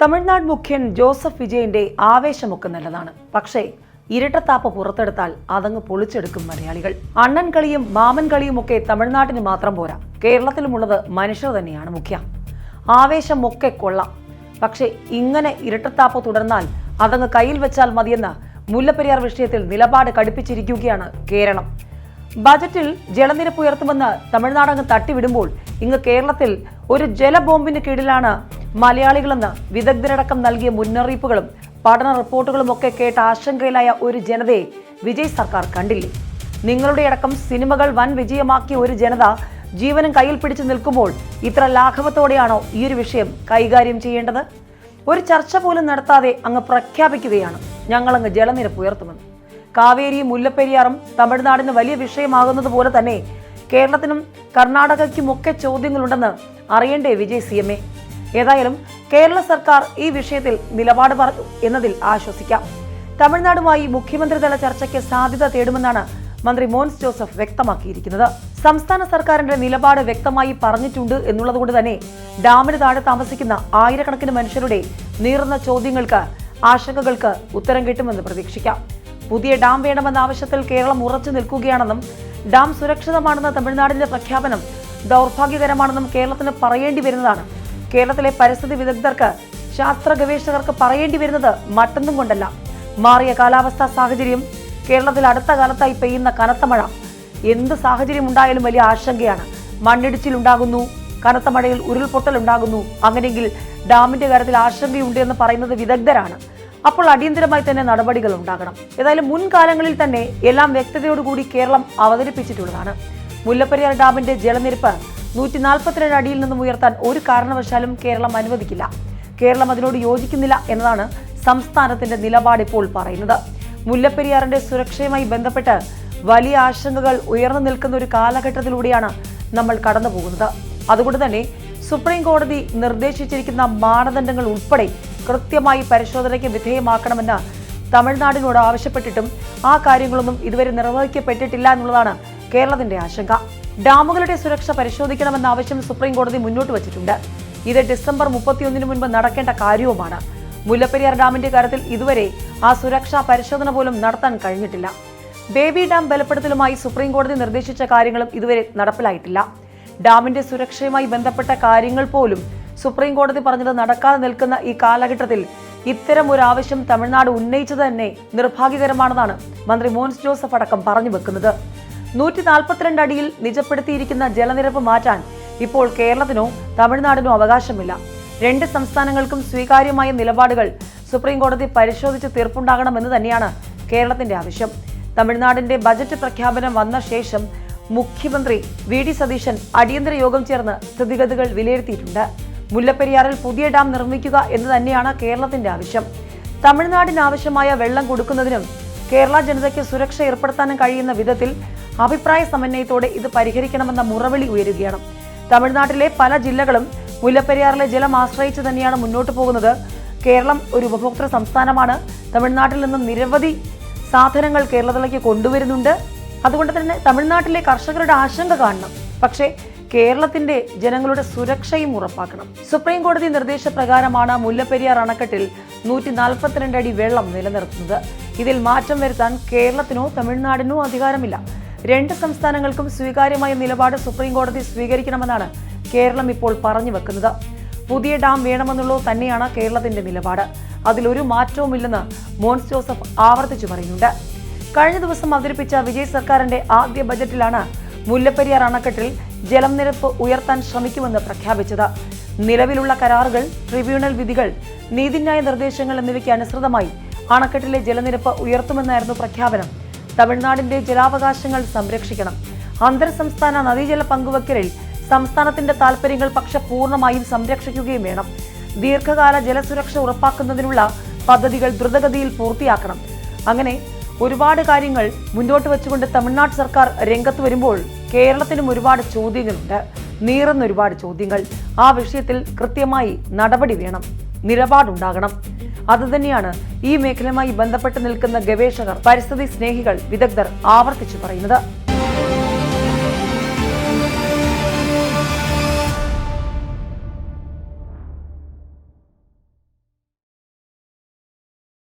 Tamil Nadu മുഖ്യൻ Joseph വിജയന്റെ ആവേശമൊക്കെ നല്ലതാണ്. പക്ഷേ ഇരട്ടത്താപ്പ് പുറത്തെടുത്താൽ അതങ്ങ് പൊളിച്ചെടുക്കും മലയാളികൾ. അണ്ണൻ കളിയും മാമൻ കളിയും ഒക്കെ തമിഴ്നാട്ടിന് മാത്രം പോരാ, കേരളത്തിലുമുള്ളത് മനുഷ്യർ തന്നെയാണ് മുഖ്യ. ആവേശമൊക്കെ കൊള്ളാം, പക്ഷേ ഇങ്ങനെ ഇരട്ടത്താപ്പ് തുടർന്നാൽ അതങ്ങ് കയ്യിൽ വെച്ചാൽ മതിയെന്ന് മുല്ലപ്പെരിയാർ വിഷയത്തിൽ നിലപാട് കടുപ്പിച്ചിരിക്കുകയാണ് കേരളം. ബജറ്റിൽ ജലനിരപ്പ് ഉയർത്തുമെന്ന് തമിഴ്നാടങ്ങ് തട്ടിവിടുമ്പോൾ ഇങ്ങ് കേരളത്തിൽ ഒരു ജലബോംബിന് കീഴിലാണ് മലയാളികളെന്ന് വിദഗ്ധരടക്കം നൽകിയ മുന്നറിയിപ്പുകളും പഠന റിപ്പോർട്ടുകളും ഒക്കെ കേട്ട ആശങ്കയിലായ ഒരു ജനതയെ വിജയ് സർക്കാർ കണ്ടില്ലേ? നിങ്ങളുടെ അടക്കം സിനിമകൾ വൻ വിജയമാക്കിയ ഒരു ജനത ജീവനും കയ്യിൽ പിടിച്ചു നിൽക്കുമ്പോൾ ഇത്ര ലാഘവത്തോടെയാണോ ഈ ഒരു വിഷയം കൈകാര്യം ചെയ്യേണ്ടത്? ഒരു ചർച്ച പോലും നടത്താതെ അങ്ങ് പ്രഖ്യാപിക്കുകയാണ് ഞങ്ങളങ്ങ് ജലനിരപ്പ് ഉയർത്തുമെന്ന്. കാവേരിയും മുല്ലപ്പെരിയാറും തമിഴ്നാടിന് വലിയ വിഷയമാകുന്നത് പോലെ തന്നെ കേരളത്തിനും കർണാടകയ്ക്കുമൊക്കെ ചോദ്യങ്ങളുണ്ടെന്ന് അറിയണ്ടേ വിജയ് CMA? ഏതായാലും കേരള സർക്കാർ ഈ വിഷയത്തിൽ നിലപാട് പറഞ്ഞു എന്നതിൽ ആശ്വസിക്കാം. തമിഴ്നാടുമായി മുഖ്യമന്ത്രിതല ചർച്ചയ്ക്ക് സാധ്യത തേടുമെന്നാണ് മന്ത്രി മോൻസ് ജോസഫ് വ്യക്തമാക്കിയിരിക്കുന്നത്. സംസ്ഥാന സർക്കാരിന്റെ നിലപാട് വ്യക്തമായി പറഞ്ഞിട്ടുണ്ട് എന്നുള്ളതുകൊണ്ട് തന്നെ ഡാമിന് താഴെ താമസിക്കുന്ന ആയിരക്കണക്കിന് മനുഷ്യരുടെ നീറുന്ന ചോദ്യങ്ങൾക്ക്, ആശങ്കകൾക്ക് ഉത്തരം കിട്ടുമെന്ന് പ്രതീക്ഷിക്കാം. പുതിയ ഡാം വേണമെന്ന ആവശ്യത്തിൽ കേരളം ഉറച്ചു നിൽക്കുകയാണെന്നും ഡാം സുരക്ഷിതമാണെന്ന തമിഴ്നാടിന്റെ പ്രഖ്യാപനം ദൗർഭാഗ്യകരമാണെന്നും കേരളത്തിന് പറയേണ്ടി വരുന്നതാണ്. കേരളത്തിലെ പരിസ്ഥിതി വിദഗ്ധർക്ക്, ശാസ്ത്ര ഗവേഷകർക്ക് പറയേണ്ടി വരുന്നത് മറ്റൊന്നും കൊണ്ടല്ല, മാറിയ കാലാവസ്ഥാ സാഹചര്യം, കേരളത്തിൽ അടുത്ത കാലത്തായി പെയ്യുന്ന കനത്ത മഴ. എന്ത് സാഹചര്യം ഉണ്ടായാലും വലിയ ആശങ്കയാണ്. മണ്ണിടിച്ചിലുണ്ടാകുന്നു, കനത്ത മഴയിൽ ഉരുൾപൊട്ടൽ ഉണ്ടാകുന്നു. അങ്ങനെയെങ്കിൽ ഡാമിന്റെ കാര്യത്തിൽ ആശങ്കയുണ്ട് എന്ന് പറയുന്നത് വിദഗ്ധരാണ്. അപ്പോൾ അടിയന്തരമായി തന്നെ നടപടികൾ ഉണ്ടാകണം. ഏതായാലും മുൻകാലങ്ങളിൽ തന്നെ എല്ലാം വ്യക്തതയോടുകൂടി കേരളം അവതരിപ്പിച്ചിട്ടുള്ളതാണ്. മുല്ലപ്പെരിയാർ ഡാമിന്റെ ജലനിരപ്പ് 142 അടിയിൽ നിന്നും ഉയർത്താൻ ഒരു കാരണവശാലും കേരളം അനുവദിക്കില്ല. കേരളം അതിനോട് യോജിക്കുന്നില്ല എന്നതാണ് സംസ്ഥാനത്തിന്റെ നിലപാട് ഇപ്പോൾ പറയുന്നത്. മുല്ലപ്പെരിയാറിന്റെ സുരക്ഷയുമായി ബന്ധപ്പെട്ട് വലിയ ആശങ്കകൾ ഉയർന്നു നിൽക്കുന്ന ഒരു കാലഘട്ടത്തിലൂടെയാണ് നമ്മൾ കടന്നു പോകുന്നത്. അതുകൊണ്ട് തന്നെ സുപ്രീം കോടതി നിർദ്ദേശിച്ചിരിക്കുന്ന മാനദണ്ഡങ്ങൾ ഉൾപ്പെടെ കൃത്യമായി പരിശോധനയ്ക്ക് വിധേയമാക്കണമെന്ന് തമിഴ്നാടിനോട് ആവശ്യപ്പെട്ടിട്ടും ആ കാര്യങ്ങളൊന്നും ഇതുവരെ നിർവഹിക്കപ്പെട്ടിട്ടില്ല എന്നുള്ളതാണ് കേരളത്തിന്റെ ആശങ്ക. ഡാമുകളുടെ സുരക്ഷ പരിശോധിക്കണമെന്ന ആവശ്യം സുപ്രീം കോടതി മുന്നോട്ട് വച്ചിട്ടുണ്ട്. ഇത് ഡിസംബർ 31 മുൻപ് നടക്കേണ്ട കാര്യവുമാണ്. മുല്ലപ്പെരിയാർ ഡാമിന്റെ കാര്യത്തിൽ ഇതുവരെ ആ സുരക്ഷാ പരിശോധന പോലും നടത്താൻ കഴിഞ്ഞിട്ടില്ല. ബേബി ഡാം ബലപ്പെടുത്തലുമായി സുപ്രീം കോടതി നിർദ്ദേശിച്ച കാര്യങ്ങളും ഇതുവരെ നടപ്പിലായിട്ടില്ല. ഡാമിന്റെ സുരക്ഷയുമായി ബന്ധപ്പെട്ട കാര്യങ്ങൾ പോലും സുപ്രീം കോടതി പറഞ്ഞത് നടക്കാതെ നിൽക്കുന്ന ഈ കാലഘട്ടത്തിൽ ഇത്തരം ഒരു ആവശ്യം തമിഴ്നാട് ഉന്നയിച്ചത് തന്നെ നിർഭാഗ്യകരമാണെന്നാണ് മന്ത്രി മോൻസ് ജോസഫ് അടക്കം പറഞ്ഞു വെക്കുന്നത്. 142 അടിയിൽ നിജപ്പെടുത്തിയിരിക്കുന്ന ജലനിരപ്പ് മാറ്റാൻ ഇപ്പോൾ കേരളത്തിനോ തമിഴ്നാടിനോ അവകാശമില്ല. രണ്ട് സംസ്ഥാനങ്ങൾക്കും സ്വീകാര്യമായ നിലപാടുകൾ സുപ്രീം കോടതി പരിശോധിച്ച് തീർപ്പുണ്ടാകണമെന്ന് തന്നെയാണ് കേരളത്തിന്റെ ആവശ്യം. തമിഴ്നാടിന്റെ ബജറ്റ് പ്രഖ്യാപനം വന്ന ശേഷം മുഖ്യമന്ത്രി VD സതീശൻ അടിയന്തര യോഗം ചേർന്ന് സ്ഥിതിഗതികൾ വിലയിരുത്തിയിട്ടുണ്ട്. മുല്ലപ്പെരിയാറിൽ പുതിയ ഡാം നിർമ്മിക്കുക എന്ന് തന്നെയാണ് കേരളത്തിന്റെ ആവശ്യം. തമിഴ്നാടിന് ആവശ്യമായ വെള്ളം കൊടുക്കുന്നതിനും കേരള ജനതയ്ക്ക് സുരക്ഷ ഏർപ്പെടുത്താനും കഴിയുന്ന വിധത്തിൽ അഭിപ്രായ സമന്വയത്തോടെ ഇത് പരിഹരിക്കണമെന്ന മുറവിളി ഉയരുകയാണ്. തമിഴ്നാട്ടിലെ പല ജില്ലകളും മുല്ലപ്പെരിയാറിലെ ജലം ആശ്രയിച്ച് തന്നെയാണ് മുന്നോട്ട് പോകുന്നത്. കേരളം ഒരു ഉപഭോക്തൃ സംസ്ഥാനമാണ്. തമിഴ്നാട്ടിൽ നിന്നും നിരവധി സാധനങ്ങൾ കേരളത്തിലേക്ക് കൊണ്ടുവരുന്നുണ്ട്. അതുകൊണ്ട് തന്നെ തമിഴ്നാട്ടിലെ കർഷകരുടെ ആശങ്ക കാണണം. പക്ഷേ കേരളത്തിന്റെ ജനങ്ങളുടെ സുരക്ഷയും ഉറപ്പാക്കണം. സുപ്രീം കോടതി നിർദ്ദേശപ്രകാരമാണ് മുല്ലപ്പെരിയാർ അണക്കെട്ടിൽ 142 അടി വെള്ളം നിലനിർത്തുന്നത്. ഇതിൽ മാറ്റം വരുത്താൻ കേരളത്തിനോ തമിഴ്നാടിനോ അധികാരമില്ല. രണ്ട് സംസ്ഥാനങ്ങൾക്കും സ്വീകാര്യമായ നിലപാട് സുപ്രീം കോടതി സ്വീകരിക്കണമെന്നാണ് കേരളം ഇപ്പോൾ പറഞ്ഞു വെക്കുന്നത്. പുതിയ ഡാം വേണമെന്നുള്ളത് തന്നെയാണ് കേരളത്തിന്റെ നിലപാട്. അതിലൊരു മാറ്റവുമില്ലെന്ന് മോൻസ് ജോസഫ് ആവർത്തിച്ചു പറയുന്നുണ്ട്. കഴിഞ്ഞ ദിവസം അവതരിപ്പിച്ച വിജയ് സർക്കാരിന്റെ ആദ്യ ബജറ്റിലാണ് മുല്ലപ്പെരിയാർ അണക്കെട്ടിൽ ജലനിരപ്പ് ഉയർത്താൻ ശ്രമിക്കുമെന്ന് പ്രഖ്യാപിച്ചത്. നിലവിലുള്ള കരാറുകൾ, ട്രിബ്യൂണൽ വിധികൾ, നീതിന്യായ നിർദ്ദേശങ്ങൾ എന്നിവയ്ക്ക് അനുസൃതമായി അണക്കെട്ടിലെ ജലനിരപ്പ് ഉയർത്തുമെന്നായിരുന്നു പ്രഖ്യാപനം. തമിഴ്നാടിന്റെ ജലാവകാശങ്ങൾ സംരക്ഷിക്കണം. അന്തർ സംസ്ഥാന നദീജല പങ്കുവയ്ക്കലിൽ സംസ്ഥാനത്തിന്റെ താൽപര്യങ്ങൾ പക്ഷെ പൂർണ്ണമായും സംരക്ഷിക്കുകയും വേണം. ദീർഘകാല ജലസുരക്ഷ ഉറപ്പാക്കുന്നതിനുള്ള പദ്ധതികൾ ദ്രുതഗതിയിൽ പൂർത്തിയാക്കണം. അങ്ങനെ ഒരുപാട് കാര്യങ്ങൾ മുന്നോട്ട് വെച്ചുകൊണ്ട് തമിഴ്നാട് സർക്കാർ രംഗത്ത് വരുമ്പോൾ കേരളത്തിനും ഒരുപാട് ചോദ്യങ്ങളുണ്ട്, നീറുന്ന ഒരുപാട് ചോദ്യങ്ങൾ. ആ വിഷയത്തിൽ കൃത്യമായി നടപടി വേണം, നിലപാടുണ്ടാകണം. അതുതന്നെയാണ് ഈ മേഖലയുമായി ബന്ധപ്പെട്ട് നിൽക്കുന്ന ഗവേഷകർ, പരിസ്ഥിതി സ്നേഹികൾ, വിദഗ്ധർ ആവർത്തിച്ചു പറയുന്നത്.